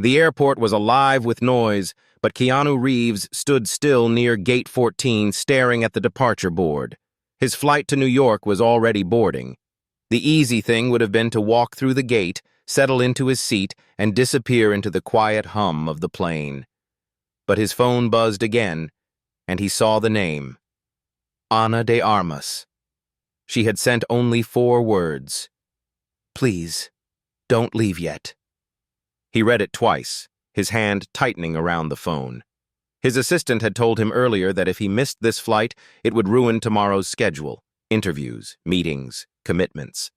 The airport was alive with noise, but Keanu Reeves stood still near Gate 14 staring at the departure board. His flight to New York was already boarding. The easy thing would have been to walk through the gate, settle into his seat, and disappear into the quiet hum of the plane. But his phone buzzed again, and he saw the name. Ana de Armas. She had sent only 4 words. "Please, don't leave yet." He read it twice, his hand tightening around the phone. His assistant had told him earlier that if he missed this flight, it would ruin tomorrow's schedule, interviews, meetings, commitments.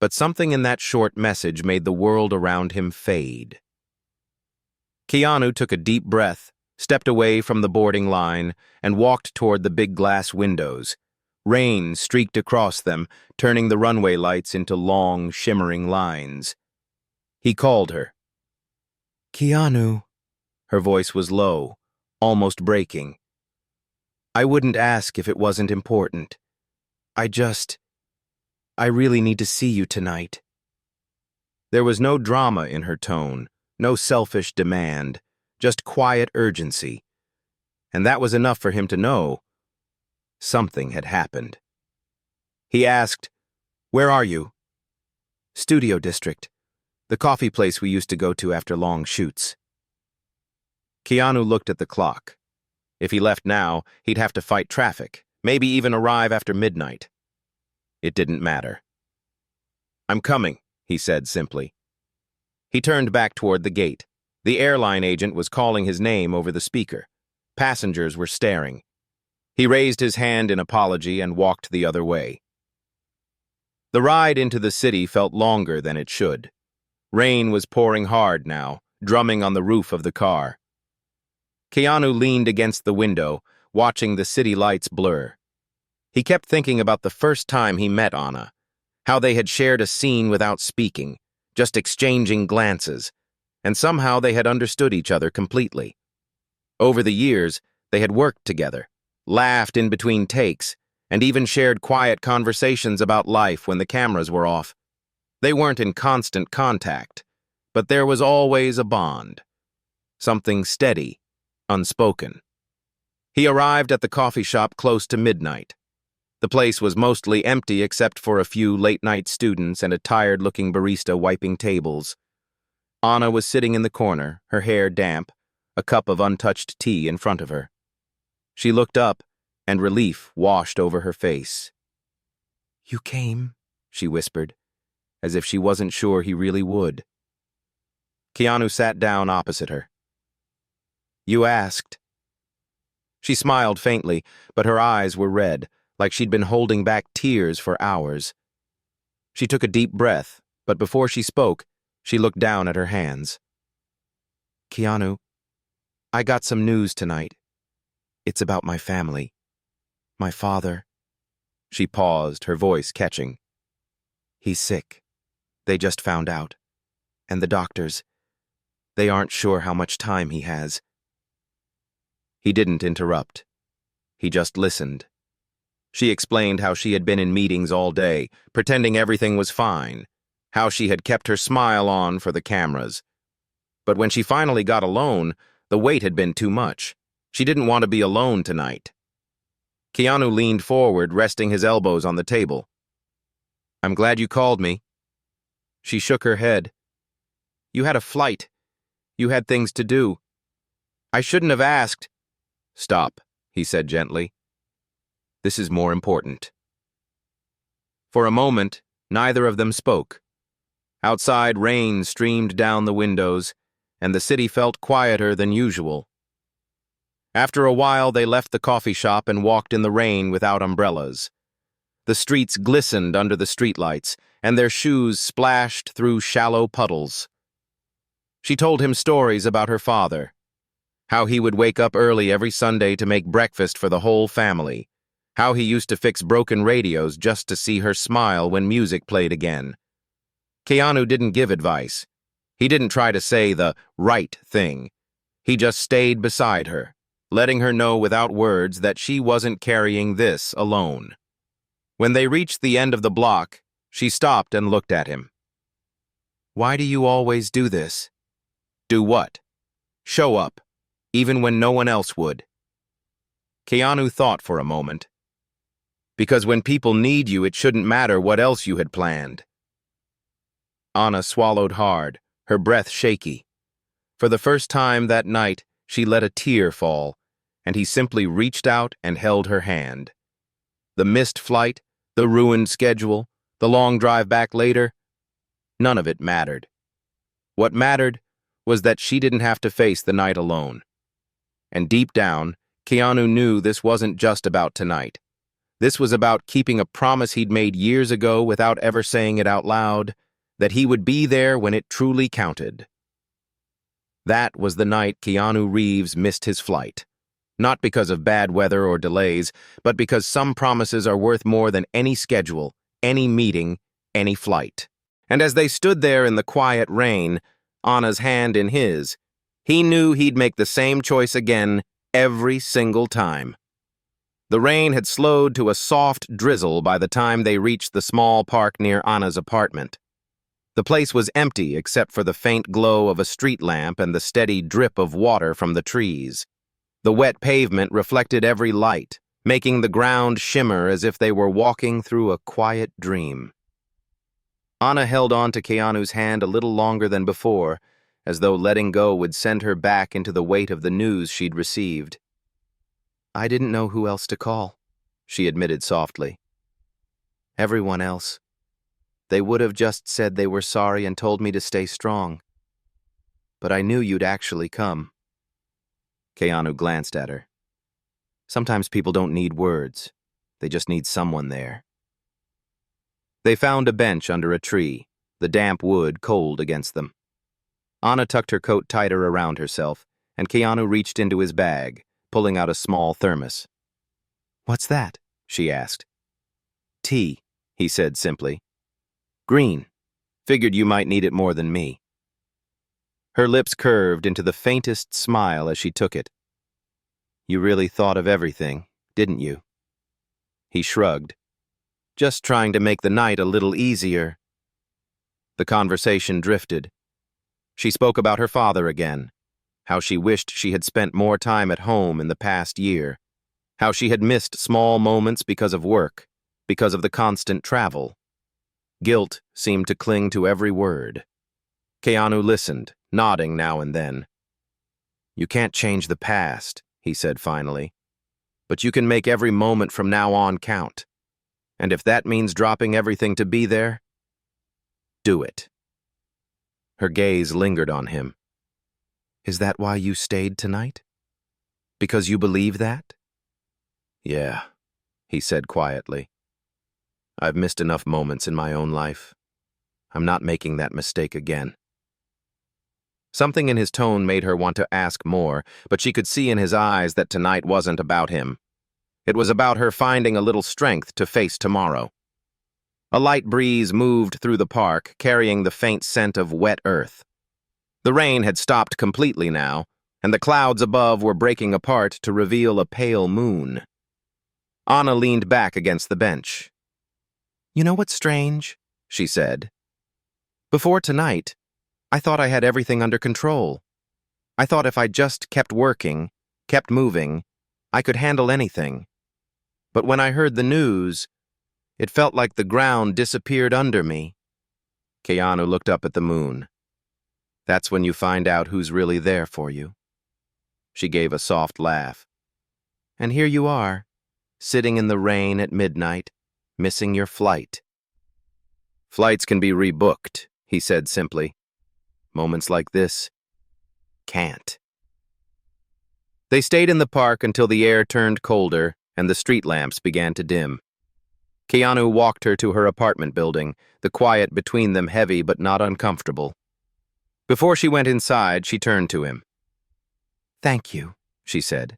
But something in that short message made the world around him fade. Keanu took a deep breath, stepped away from the boarding line, and walked toward the big glass windows. Rain streaked across them, turning the runway lights into long, shimmering lines. He called her. "Keanu." Her voice was low, almost breaking. "I wouldn't ask if it wasn't important. I really need to see you tonight." There was no drama in her tone, no selfish demand, just quiet urgency. And that was enough for him to know something had happened. He asked, "Where are you?" "Studio District, the coffee place we used to go to after long shoots." Keanu looked at the clock. If he left now, he'd have to fight traffic, maybe even arrive after midnight. It didn't matter. "I'm coming," he said simply. He turned back toward the gate. The airline agent was calling his name over the speaker. Passengers were staring. He raised his hand in apology and walked the other way. The ride into the city felt longer than it should. Rain was pouring hard now, drumming on the roof of the car. Keanu leaned against the window, watching the city lights blur. He kept thinking about the first time he met Ana, how they had shared a scene without speaking, just exchanging glances, and somehow they had understood each other completely. Over the years, they had worked together, laughed in between takes, and even shared quiet conversations about life when the cameras were off. They weren't in constant contact, but there was always a bond. Something steady, unspoken. He arrived at the coffee shop close to midnight. The place was mostly empty except for a few late-night students and a tired-looking barista wiping tables. Ana was sitting in the corner, her hair damp, a cup of untouched tea in front of her. She looked up, and relief washed over her face. "You came," she whispered, as if she wasn't sure he really would. Keanu sat down opposite her. "You asked." She smiled faintly, but her eyes were red, like she'd been holding back tears for hours. She took a deep breath, but before she spoke, she looked down at her hands. "Keanu, I got some news tonight. It's about my family. My father." She paused, her voice catching. "He's sick. They just found out. And the doctors, they aren't sure how much time he has." He didn't interrupt. He just listened. She explained how she had been in meetings all day, pretending everything was fine, how she had kept her smile on for the cameras. But when she finally got alone, the wait had been too much. She didn't want to be alone tonight. Keanu leaned forward, resting his elbows on the table. "I'm glad you called me." She shook her head. "You had a flight. You had things to do. I shouldn't have asked." "Stop," he said gently. "This is more important." For a moment, neither of them spoke. Outside, rain streamed down the windows, and the city felt quieter than usual. After a while, they left the coffee shop and walked in the rain without umbrellas. The streets glistened under the streetlights, and their shoes splashed through shallow puddles. She told him stories about her father, how he would wake up early every Sunday to make breakfast for the whole family, how he used to fix broken radios just to see her smile when music played again. Keanu didn't give advice. He didn't try to say the right thing. He just stayed beside her, letting her know without words that she wasn't carrying this alone. When they reached the end of the block, she stopped and looked at him. "Why do you always do this?" Do what? Show up, even when no one else would. Keanu thought for a moment. Because when people need you, it shouldn't matter what else you had planned. Anna swallowed hard, her breath shaky. For the first time that night, she let a tear fall, and he simply reached out and held her hand. The missed flight, the ruined schedule, the long drive back later, none of it mattered. What mattered was that she didn't have to face the night alone. And deep down, Keanu knew this wasn't just about tonight. This was about keeping a promise he'd made years ago without ever saying it out loud, that he would be there when it truly counted. That was the night Keanu Reeves missed his flight. Not because of bad weather or delays, but because some promises are worth more than any schedule, any meeting, any flight. And as they stood there in the quiet rain, Anna's hand in his, he knew he'd make the same choice again every single time. The rain had slowed to a soft drizzle by the time they reached the small park near Anna's apartment. The place was empty except for the faint glow of a street lamp and the steady drip of water from the trees. The wet pavement reflected every light, making the ground shimmer as if they were walking through a quiet dream. Anna held on to Keanu's hand a little longer than before, as though letting go would send her back into the weight of the news she'd received. "I didn't know who else to call," she admitted softly. "Everyone else. They would have just said they were sorry and told me to stay strong. But I knew you'd actually come." Keanu glanced at her. Sometimes people don't need words. They just need someone there. They found a bench under a tree, the damp wood cold against them. Anna tucked her coat tighter around herself, and Keanu reached into his bag, pulling out a small thermos. "What's that?" she asked. "Tea," he said simply. "Green. Figured you might need it more than me." Her lips curved into the faintest smile as she took it. "You really thought of everything, didn't you?" He shrugged. "Just trying to make the night a little easier." The conversation drifted. She spoke about her father again, how she wished she had spent more time at home in the past year, how she had missed small moments because of work, because of the constant travel. Guilt seemed to cling to every word. Keanu listened, nodding now and then. "You can't change the past," he said finally, "but you can make every moment from now on count. And if that means dropping everything to be there, do it." Her gaze lingered on him. "Is that why you stayed tonight? Because you believe that?" "Yeah," he said quietly. "I've missed enough moments in my own life. I'm not making that mistake again." Something in his tone made her want to ask more, but she could see in his eyes that tonight wasn't about him. It was about her finding a little strength to face tomorrow. A light breeze moved through the park, carrying the faint scent of wet earth. The rain had stopped completely now, and the clouds above were breaking apart to reveal a pale moon. Anna leaned back against the bench. "You know what's strange?" she said. "Before tonight, I thought I had everything under control. I thought if I just kept working, kept moving, I could handle anything. But when I heard the news, it felt like the ground disappeared under me." Keanu looked up at the moon. "That's when you find out who's really there for you." She gave a soft laugh. "And here you are, sitting in the rain at midnight, missing your flight." "Flights can be rebooked," he said simply. "Moments like this can't." They stayed in the park until the air turned colder and the street lamps began to dim. Keanu walked her to her apartment building, the quiet between them heavy but not uncomfortable. Before she went inside, she turned to him. "Thank you," she said,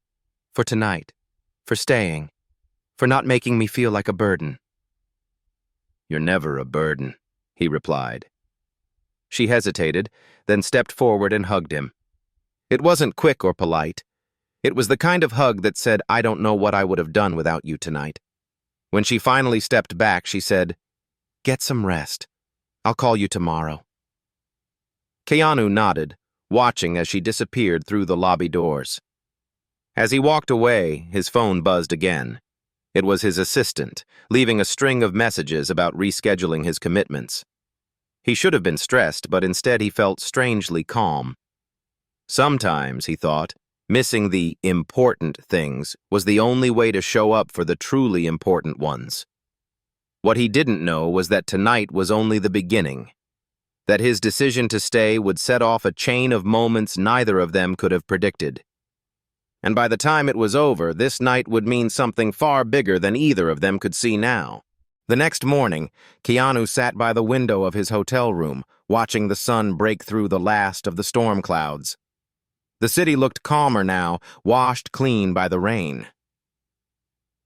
"for tonight, for staying, for not making me feel like a burden." "You're never a burden," he replied. She hesitated, then stepped forward and hugged him. It wasn't quick or polite. It was the kind of hug that said, "I don't know what I would have done without you tonight." When she finally stepped back, she said, "Get some rest. I'll call you tomorrow." Keanu nodded, watching as she disappeared through the lobby doors. As he walked away, his phone buzzed again. It was his assistant, leaving a string of messages about rescheduling his commitments. He should have been stressed, but instead he felt strangely calm. Sometimes, he thought, missing the important things was the only way to show up for the truly important ones. What he didn't know was that tonight was only the beginning, that his decision to stay would set off a chain of moments neither of them could have predicted. And by the time it was over, this night would mean something far bigger than either of them could see now. The next morning, Keanu sat by the window of his hotel room, watching the sun break through the last of the storm clouds. The city looked calmer now, washed clean by the rain.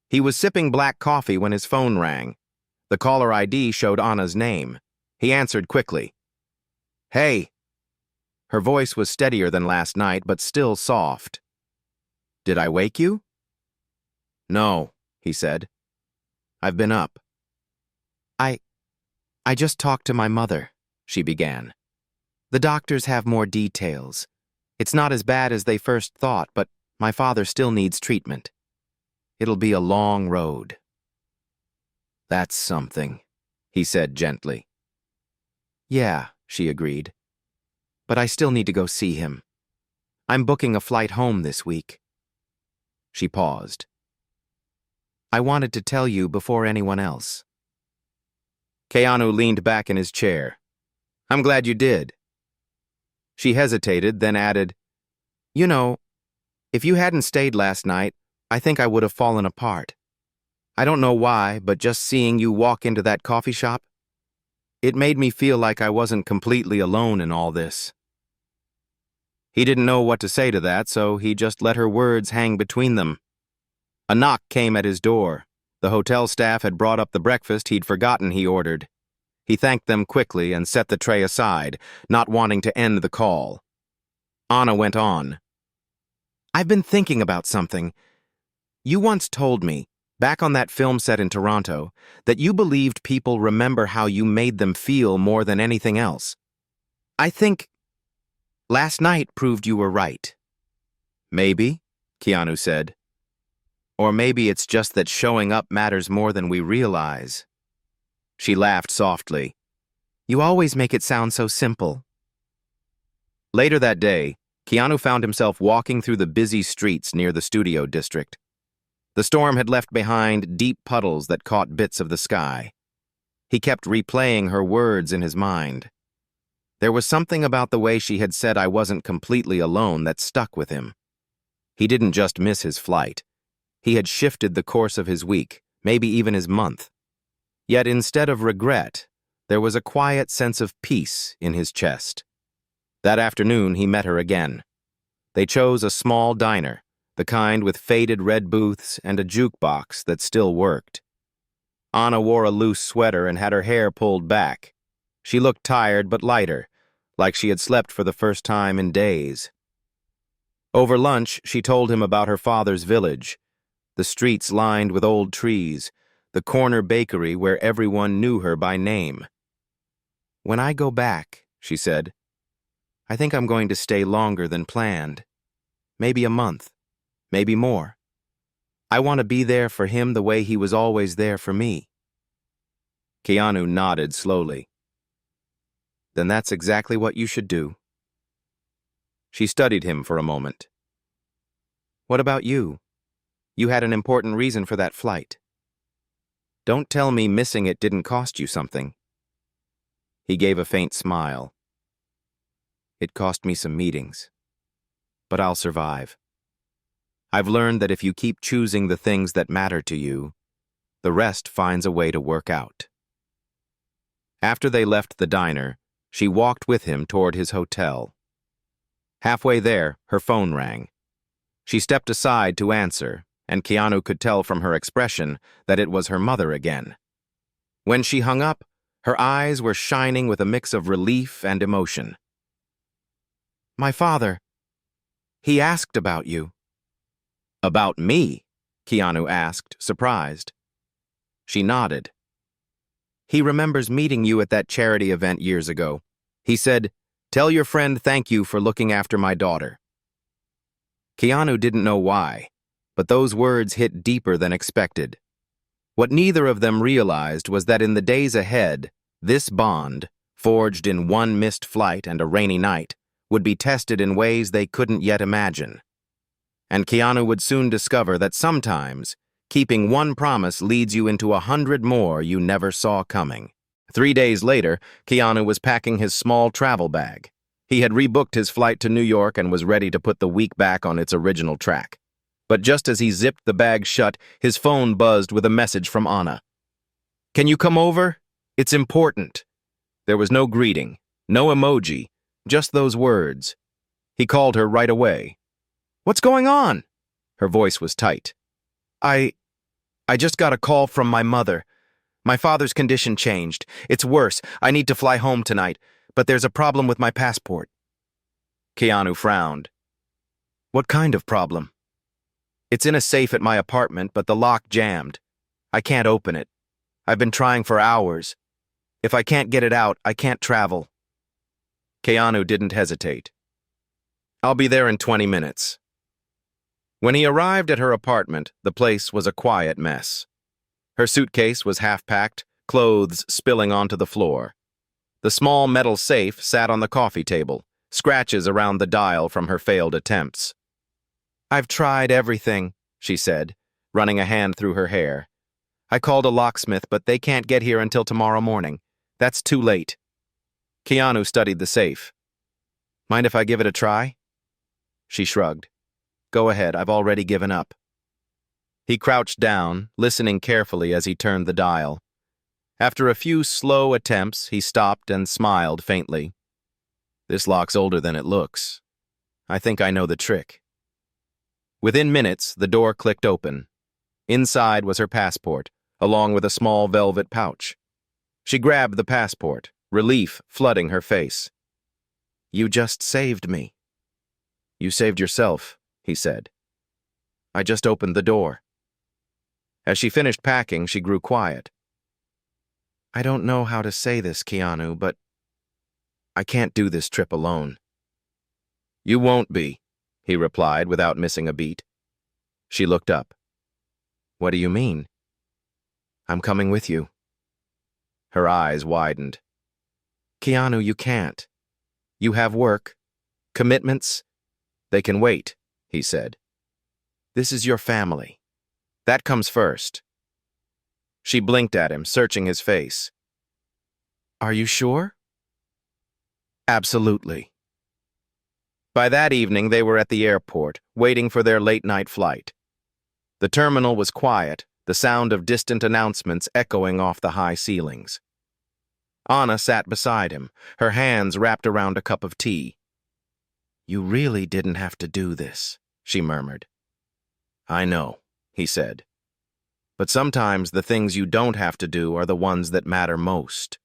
He was sipping black coffee when his phone rang. The caller ID showed Anna's name. He answered quickly. "Hey." Her voice was steadier than last night, but still soft. "Did I wake you?" "No," he said. "I've been up." I just talked to my mother," she began. "The doctors have more details. It's not as bad as they first thought, but my father still needs treatment. It'll be a long road." "That's something," he said gently. "Yeah," she agreed. "But I still need to go see him. I'm booking a flight home this week." She paused. "I wanted to tell you before anyone else." Keanu leaned back in his chair. "I'm glad you did." She hesitated, then added, "You know, if you hadn't stayed last night, I think I would have fallen apart. I don't know why, but just seeing you walk into that coffee shop, it made me feel like I wasn't completely alone in all this." He didn't know what to say to that, so he just let her words hang between them. A knock came at his door. The hotel staff had brought up the breakfast he'd forgotten he ordered. He thanked them quickly and set the tray aside, not wanting to end the call. Anna went on. "I've been thinking about something. You once told me, back on that film set in Toronto, that you believed people remember how you made them feel more than anything else. I think last night proved you were right." "Maybe," Keanu said. "Or maybe it's just that showing up matters more than we realize." She laughed softly. "You always make it sound so simple." Later that day, Keanu found himself walking through the busy streets near the studio district. The storm had left behind deep puddles that caught bits of the sky. He kept replaying her words in his mind. There was something about the way she had said I wasn't completely alone that stuck with him. He didn't just miss his flight. He had shifted the course of his week, maybe even his month. Yet instead of regret, there was a quiet sense of peace in his chest. That afternoon, he met her again. They chose a small diner, the kind with faded red booths and a jukebox that still worked. Anna wore a loose sweater and had her hair pulled back. She looked tired but lighter, like she had slept for the first time in days. Over lunch, she told him about her father's village, the streets lined with old trees, the corner bakery where everyone knew her by name. "When I go back," she said, "I think I'm going to stay longer than planned. Maybe a month, maybe more. I want to be there for him the way he was always there for me." Keanu nodded slowly. "Then that's exactly what you should do." She studied him for a moment. "What about you? You had an important reason for that flight. Don't tell me missing it didn't cost you something." He gave a faint smile. "It cost me some meetings. But I'll survive. I've learned that if you keep choosing the things that matter to you, the rest finds a way to work out." After they left the diner, she walked with him toward his hotel. Halfway there, her phone rang. She stepped aside to answer, and Keanu could tell from her expression that it was her mother again. When she hung up, her eyes were shining with a mix of relief and emotion. "My father. He asked about you." "About me?" Keanu asked, surprised. She nodded. "He remembers meeting you at that charity event years ago. He said, Tell your friend thank you for looking after my daughter." Keanu didn't know why, but those words hit deeper than expected. What neither of them realized was that in the days ahead, this bond, forged in one missed flight and a rainy night, would be tested in ways they couldn't yet imagine. And Keanu would soon discover that sometimes, keeping one promise leads you into 100 more you never saw coming. 3 days later, Keanu was packing his small travel bag. He had rebooked his flight to New York and was ready to put the week back on its original track. But just as he zipped the bag shut, his phone buzzed with a message from Anna. "Can you come over? It's important." There was no greeting, no emoji, just those words. He called her right away. "What's going on?" Her voice was tight. I just got a call from my mother. My father's condition changed. It's worse. I need to fly home tonight, but there's a problem with my passport." Keanu frowned. "What kind of problem?" "It's in a safe at my apartment, but the lock jammed. I can't open it. I've been trying for hours. If I can't get it out, I can't travel." Keanu didn't hesitate. "I'll be there in 20 minutes. When he arrived at her apartment, the place was a quiet mess. Her suitcase was half-packed, clothes spilling onto the floor. The small metal safe sat on the coffee table, scratches around the dial from her failed attempts. "I've tried everything," she said, running a hand through her hair. "I called a locksmith, but they can't get here until tomorrow morning. That's too late." Keanu studied the safe. "Mind if I give it a try?" She shrugged. "Go ahead, I've already given up." He crouched down, listening carefully as he turned the dial. After a few slow attempts, he stopped and smiled faintly. "This lock's older than it looks. I think I know the trick." Within minutes, the door clicked open. Inside was her passport, along with a small velvet pouch. She grabbed the passport, relief flooding her face. "You just saved me." "You saved yourself," he said. "I just opened the door." As she finished packing, she grew quiet. "I don't know how to say this, Keanu, but I can't do this trip alone." "You won't be," he replied without missing a beat. She looked up. "What do you mean?" "I'm coming with you." Her eyes widened. "Keanu, you can't. You have work, commitments. They can wait," he said. "This is your family. That comes first." She blinked at him, searching his face. "Are you sure?" "Absolutely." By that evening, they were at the airport, waiting for their late-night flight. The terminal was quiet, the sound of distant announcements echoing off the high ceilings. Anna sat beside him, her hands wrapped around a cup of tea. "You really didn't have to do this," she murmured. "I know," he said. "But sometimes the things you don't have to do are the ones that matter most."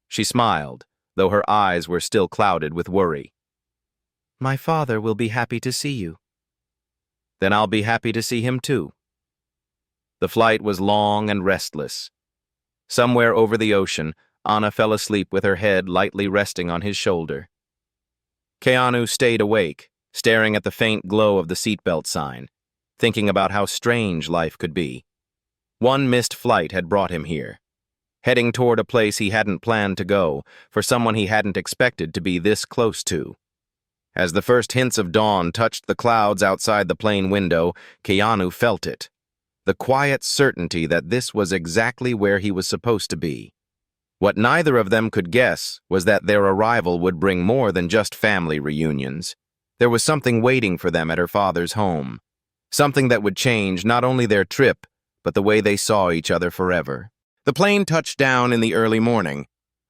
She smiled, though her eyes were still clouded with worry. "My father will be happy to see you." "Then I'll be happy to see him too." The flight was long and restless. Somewhere over the ocean, Anna fell asleep with her head lightly resting on his shoulder. Keanu stayed awake, staring at the faint glow of the seatbelt sign, thinking about how strange life could be. One missed flight had brought him here, heading toward a place he hadn't planned to go, for someone he hadn't expected to be this close to. As the first hints of dawn touched the clouds outside the plane window, Keanu felt it. The quiet certainty that this was exactly where he was supposed to be. What neither of them could guess was that their arrival would bring more than just family reunions. There was something waiting for them at her father's home. Something that would change not only their trip, but the way they saw each other forever. The plane touched down in the early morning.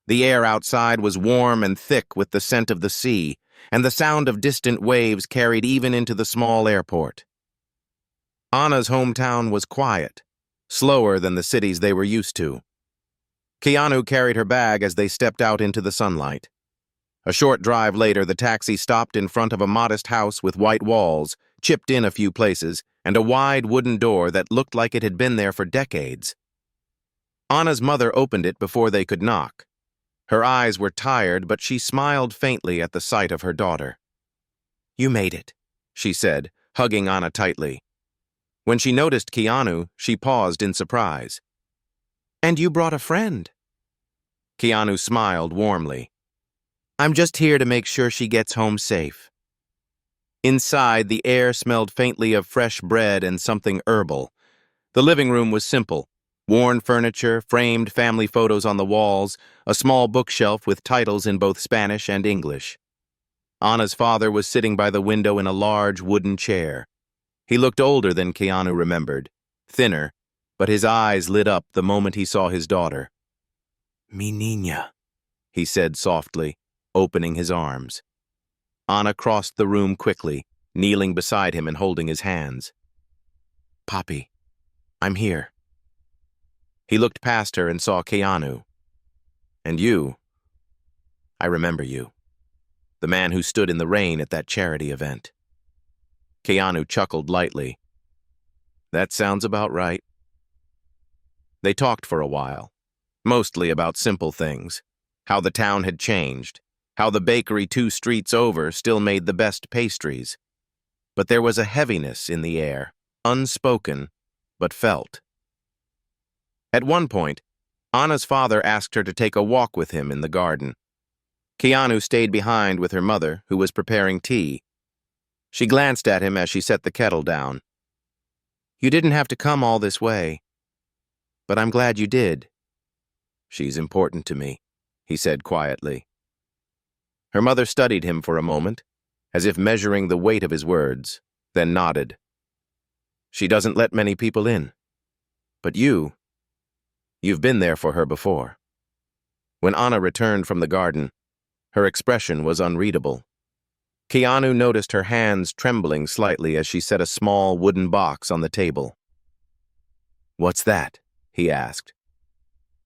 The air outside was warm and thick with the scent of the sea, and the sound of distant waves carried even into the small airport. Anna's hometown was quiet, slower than the cities they were used to. Keanu carried her bag as they stepped out into the sunlight. A short drive later, the taxi stopped in front of a modest house with white walls, chipped in a few places, and a wide wooden door that looked like it had been there for decades. Anna's mother opened it before they could knock. Her eyes were tired, but she smiled faintly at the sight of her daughter. "You made it," she said, hugging Anna tightly. When she noticed Keanu, she paused in surprise. "And you brought a friend." Keanu smiled warmly. "I'm just here to make sure she gets home safe." Inside, the air smelled faintly of fresh bread and something herbal. The living room was simple. Worn furniture, framed family photos on the walls, a small bookshelf with titles in both Spanish and English. Anna's father was sitting by the window in a large wooden chair. He looked older than Keanu remembered, thinner, but his eyes lit up the moment he saw his daughter. "Mi niña," he said softly, opening his arms. Anna crossed the room quickly, kneeling beside him and holding his hands. "Papi, I'm here." He looked past her and saw Keanu. "And you, I remember you. The man who stood in the rain at that charity event." Keanu chuckled lightly. "That sounds about right." They talked for a while, mostly about simple things, how the town had changed, how the bakery 2 streets over still made the best pastries. But there was a heaviness in the air, unspoken, but felt. At one point, Anna's father asked her to take a walk with him in the garden. Keanu stayed behind with her mother, who was preparing tea. She glanced at him as she set the kettle down. "You didn't have to come all this way, but I'm glad you did." "She's important to me," he said quietly. Her mother studied him for a moment, as if measuring the weight of his words, then nodded. "She doesn't let many people in. But you've been there for her before." When Anna returned from the garden, her expression was unreadable. Keanu noticed her hands trembling slightly as she set a small wooden box on the table. "What's that?" he asked.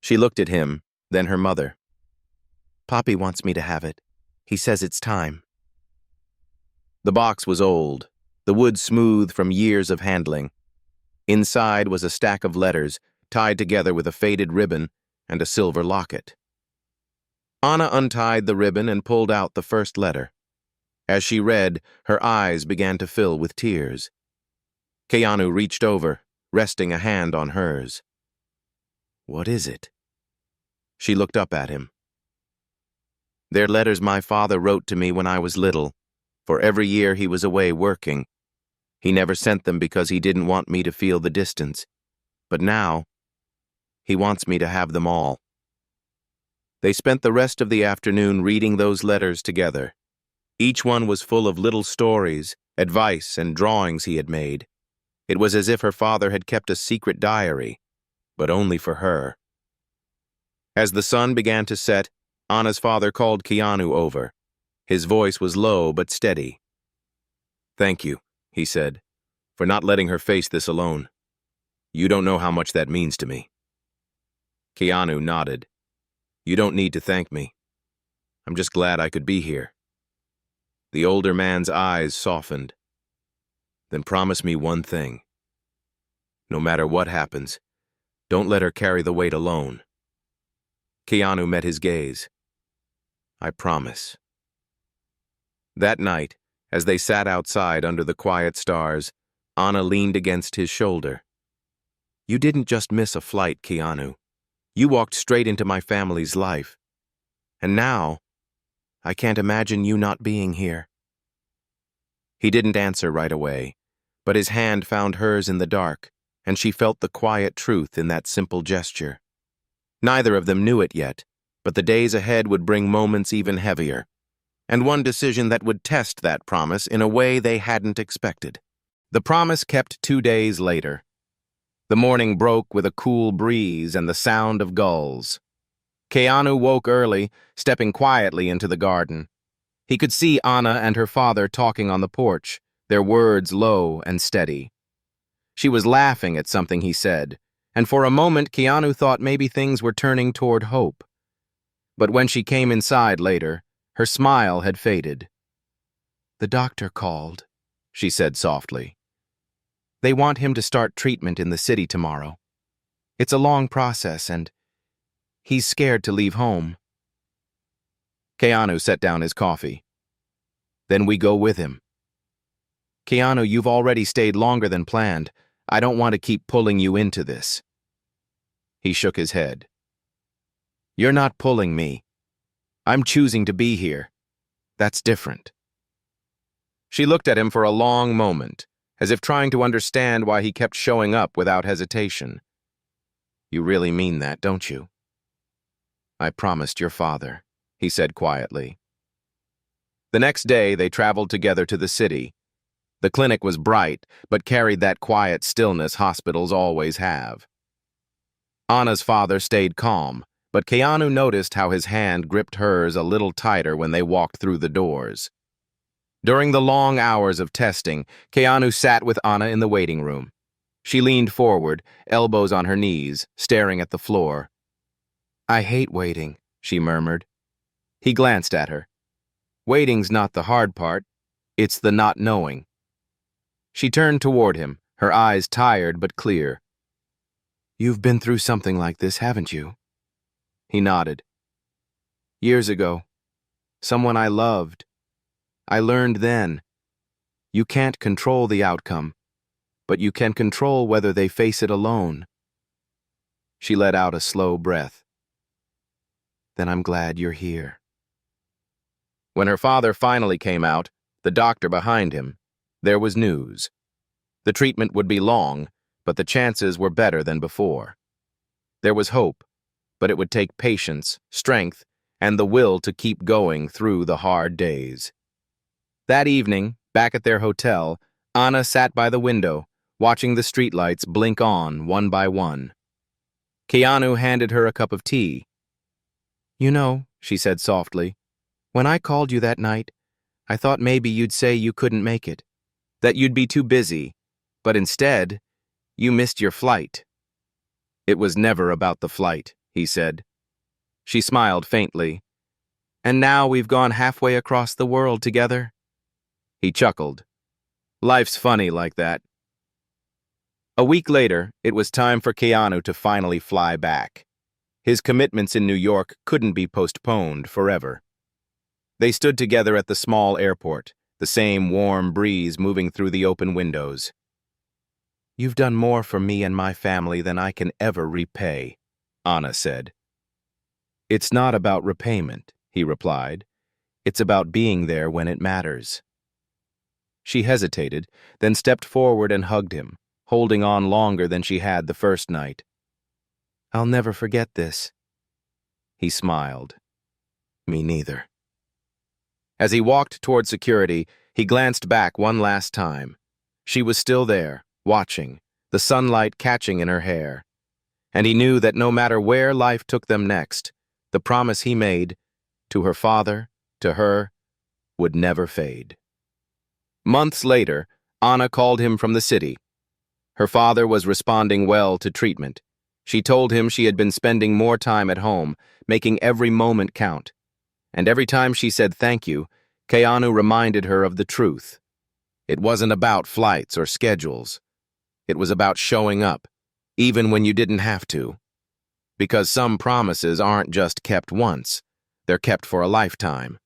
She looked at him, then her mother. "Papi wants me to have it. He says it's time." The box was old, the wood smooth from years of handling. Inside was a stack of letters, tied together with a faded ribbon and a silver locket. Anna untied the ribbon and pulled out the first letter. As she read, her eyes began to fill with tears. Keanu reached over, resting a hand on hers. "What is it?" She looked up at him. "They're letters my father wrote to me when I was little, for every year he was away working. He never sent them because he didn't want me to feel the distance. But now, he wants me to have them all." They spent the rest of the afternoon reading those letters together. Each one was full of little stories, advice, and drawings he had made. It was as if her father had kept a secret diary, but only for her. As the sun began to set, Anna's father called Keanu over. His voice was low but steady. "Thank you," he said, "for not letting her face this alone. You don't know how much that means to me." Keanu nodded. "You don't need to thank me. I'm just glad I could be here." The older man's eyes softened. "Then promise me one thing. No matter what happens, don't let her carry the weight alone." Keanu met his gaze. "I promise." That night, as they sat outside under the quiet stars, Anna leaned against his shoulder. "You didn't just miss a flight, Keanu. You walked straight into my family's life. And now, I can't imagine you not being here." He didn't answer right away, but his hand found hers in the dark, and she felt the quiet truth in that simple gesture. Neither of them knew it yet, but the days ahead would bring moments even heavier, and one decision that would test that promise in a way they hadn't expected. The promise kept 2 days later. The morning broke with a cool breeze and the sound of gulls. Keanu woke early, stepping quietly into the garden. He could see Anna and her father talking on the porch, their words low and steady. She was laughing at something he said, and for a moment Keanu thought maybe things were turning toward hope. But when she came inside later, her smile had faded. "The doctor called," she said softly. "They want him to start treatment in the city tomorrow. It's a long process, and he's scared to leave home." Keanu set down his coffee. Then we go with him. Keanu, you've already stayed longer than planned. I don't want to keep pulling you into this. He shook his head. You're not pulling me. I'm choosing to be here. That's different. She looked at him for a long moment, as if trying to understand why he kept showing up without hesitation. You really mean that, don't you? I promised your father, he said quietly. The next day, they traveled together to the city. The clinic was bright, but carried that quiet stillness hospitals always have. Anna's father stayed calm, but Keanu noticed how his hand gripped hers a little tighter when they walked through the doors. During the long hours of testing, Keanu sat with Anna in the waiting room. She leaned forward, elbows on her knees, staring at the floor. I hate waiting, she murmured. He glanced at her. Waiting's not the hard part. It's the not knowing. She turned toward him, her eyes tired but clear. You've been through something like this, haven't you? He nodded. Years ago. Someone I loved. I learned then. You can't control the outcome, but you can control whether they face it alone. She let out a slow breath. Then I'm glad you're here. When her father finally came out, the doctor behind him, there was news. The treatment would be long, but the chances were better than before. There was hope, but it would take patience, strength, and the will to keep going through the hard days. That evening, back at their hotel, Anna sat by the window, watching the streetlights blink on one by one. Keanu handed her a cup of tea. You know, she said softly, when I called you that night, I thought maybe you'd say you couldn't make it, that you'd be too busy, but instead, you missed your flight. It was never about the flight, he said. She smiled faintly. And now we've gone halfway across the world together. He chuckled. Life's funny like that. A week later, it was time for Keanu to finally fly back. His commitments in New York couldn't be postponed forever. They stood together at the small airport, the same warm breeze moving through the open windows. You've done more for me and my family than I can ever repay, Anna said. It's not about repayment, he replied. It's about being there when it matters. She hesitated, then stepped forward and hugged him, holding on longer than she had the first night. I'll never forget this. He smiled. Me neither. As he walked toward security, he glanced back one last time. She was still there, watching, the sunlight catching in her hair. And he knew that no matter where life took them next, the promise he made, to her father, to her, would never fade. Months later, Anna called him from the city. Her father was responding well to treatment. She told him she had been spending more time at home, making every moment count. And every time she said thank you, Keanu reminded her of the truth. It wasn't about flights or schedules. It was about showing up, even when you didn't have to. Because some promises aren't just kept once, they're kept for a lifetime.